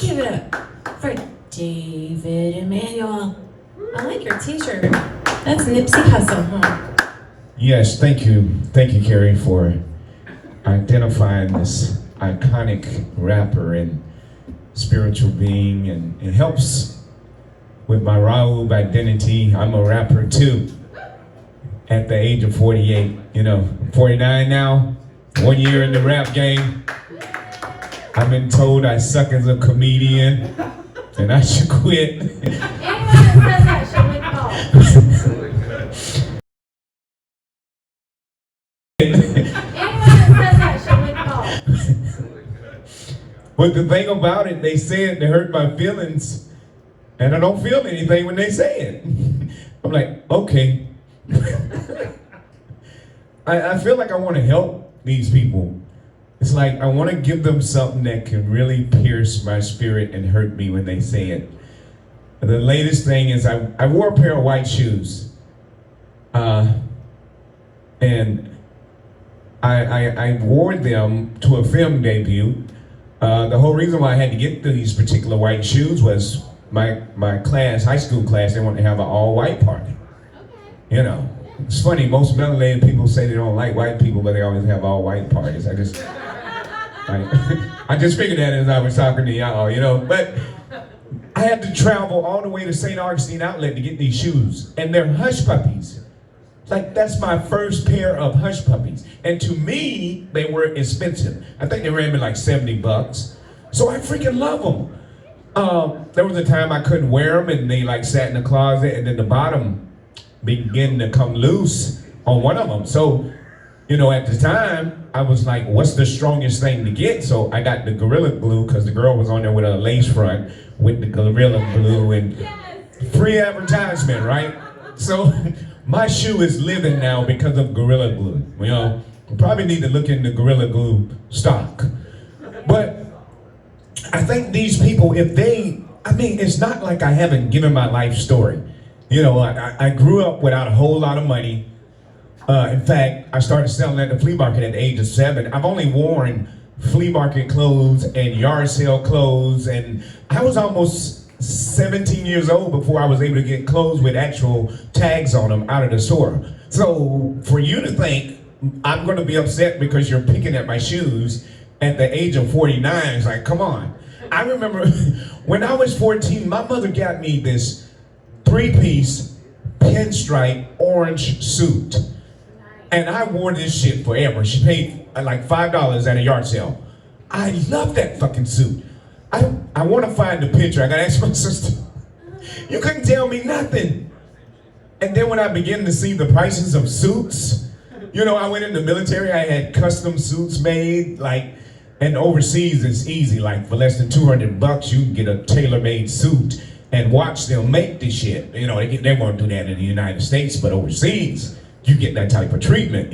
Give it up for David Emmanuel. I like your t-shirt. That's Nipsey Hussle, huh? Yes, thank you. Thank you, Carrie, for identifying this iconic rapper and spiritual being, and it helps with my Raoub identity. I'm a rapper too. At the age of 48, I'm 49 now, 1 year in the rap game. I've been told I suck as a comedian and I should quit. Anyone that says that should withdraw. But the thing about it, they say it to hurt my feelings, and I don't feel anything when they say it. I'm like, okay. I feel like I want to help these people. It's like I want to give them something that can really pierce my spirit and hurt me when they say it. The latest thing is I wore a pair of white shoes. And I wore them to a film debut. The whole reason why I had to get these particular white shoes was my class, high school class, they wanted to have an all-white party. Okay. It's funny, most melanated people say they don't like white people, but they always have all-white parties. I just figured that as I was talking to y'all, but I had to travel all the way to St. Augustine Outlet to get these shoes, and they're hush puppies. Like, that's my first pair of hush puppies. And to me, they were expensive. I think they ran me like $70. So I freaking love them. There was a time I couldn't wear them and they like sat in the closet, and then the bottom began to come loose on one of them. So, at the time, I was like, what's the strongest thing to get? So I got the Gorilla Glue, because the girl was on there with a lace front with the Gorilla Glue, and free advertisement, right? So my shoe is living now because of Gorilla Glue. We probably need to look into Gorilla Glue stock. But I think these people, it's not like I haven't given my life story. I grew up without a whole lot of money. In fact, I started selling at the flea market at the age of 7. I've only worn flea market clothes and yard sale clothes, and I was almost 17 years old before I was able to get clothes with actual tags on them out of the store. So for you to think I'm going to be upset because you're picking at my shoes at the age of 49, it's like, come on. I remember when I was 14, my mother got me this 3-piece pinstripe orange suit. And I wore this shit forever. She paid like $5 at a yard sale. I love that fucking suit. I want to find the picture. I got to ask my sister. You couldn't tell me nothing. And then when I began to see the prices of suits, I went in the military. I had custom suits made, and overseas it's easy. Like for less than $200, you can get a tailor-made suit and watch them make this shit. They won't do that in the United States, but overseas, you get that type of treatment,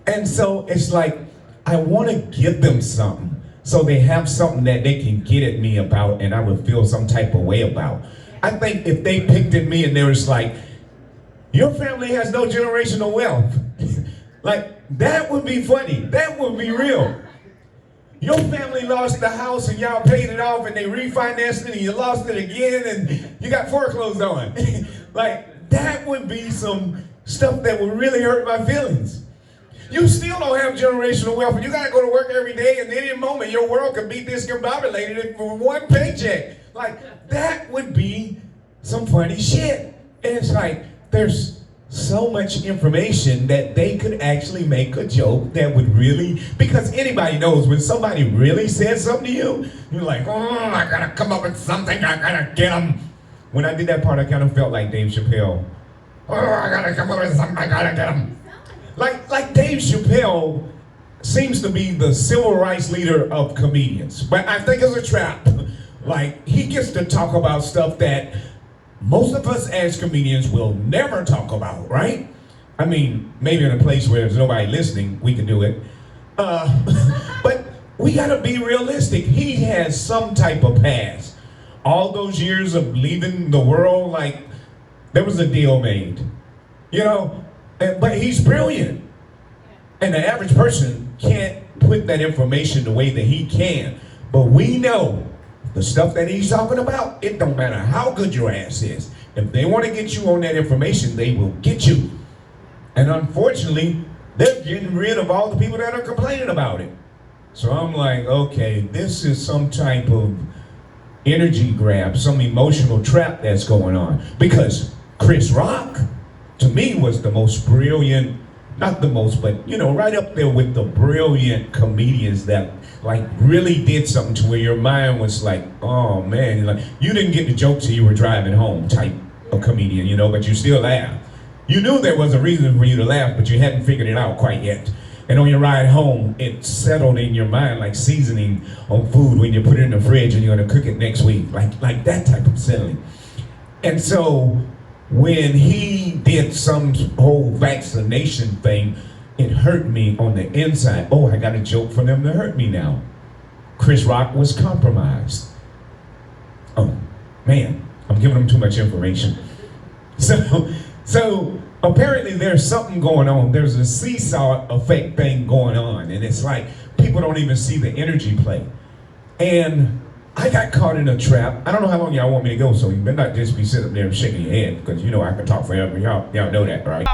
And so it's like, I want to give them something, so they have something that they can get at me about, and I would feel some type of way about. I think if they picked at me and they was like, your family has no generational wealth, that would be funny. That would be real. Your family lost the house and y'all paid it off and they refinanced it and you lost it again and you got foreclosed on. That would be some stuff that would really hurt my feelings. You still don't have generational wealth, and you gotta go to work every day, and any moment your world could be discombobulated for one paycheck. That would be some funny shit. And it's like, there's so much information that they could actually make a joke that would really, because anybody knows when somebody really says something to you, you're like, I gotta come up with something, I gotta get them. When I did that part, I kind of felt like Dave Chappelle. I gotta come up with something, I gotta get them. Like Dave Chappelle seems to be the civil rights leader of comedians, but I think it's a trap. He gets to talk about stuff that most of us as comedians will never talk about, right? Maybe in a place where there's nobody listening, we can do it. But we gotta be realistic. He has some type of past. All those years of leaving the world, there was a deal made, but he's brilliant. And the average person can't put that information the way that he can. But we know the stuff that he's talking about, it don't matter how good your ass is. If they want to get you on that information, they will get you. And unfortunately, they're getting rid of all the people that are complaining about it. So I'm like, okay, this is some type of energy grab, some emotional trap that's going on. Because Chris Rock, to me, was the most brilliant, not the most, but you know, right up there with the brilliant comedians that like really did something to where your mind was like, oh man, like you didn't get the joke till you were driving home type of comedian, you know, but you still laugh. You knew there was a reason for you to laugh, but you hadn't figured it out quite yet. And on your ride home, it settled in your mind like seasoning on food when you put it in the fridge and you're gonna cook it next week, like that type of settling. And so when he did some whole vaccination thing, it hurt me on the inside. Oh, I got a joke for them to hurt me now. Chris Rock was compromised. Oh, man, I'm giving them too much information. So apparently there's something going on. There's a seesaw effect thing going on. And it's like people don't even see the energy play. And I got caught in a trap. I don't know how long y'all want me to go, so you better not just be sitting up there and shaking your head, because you know I can talk forever. Y'all know that, right?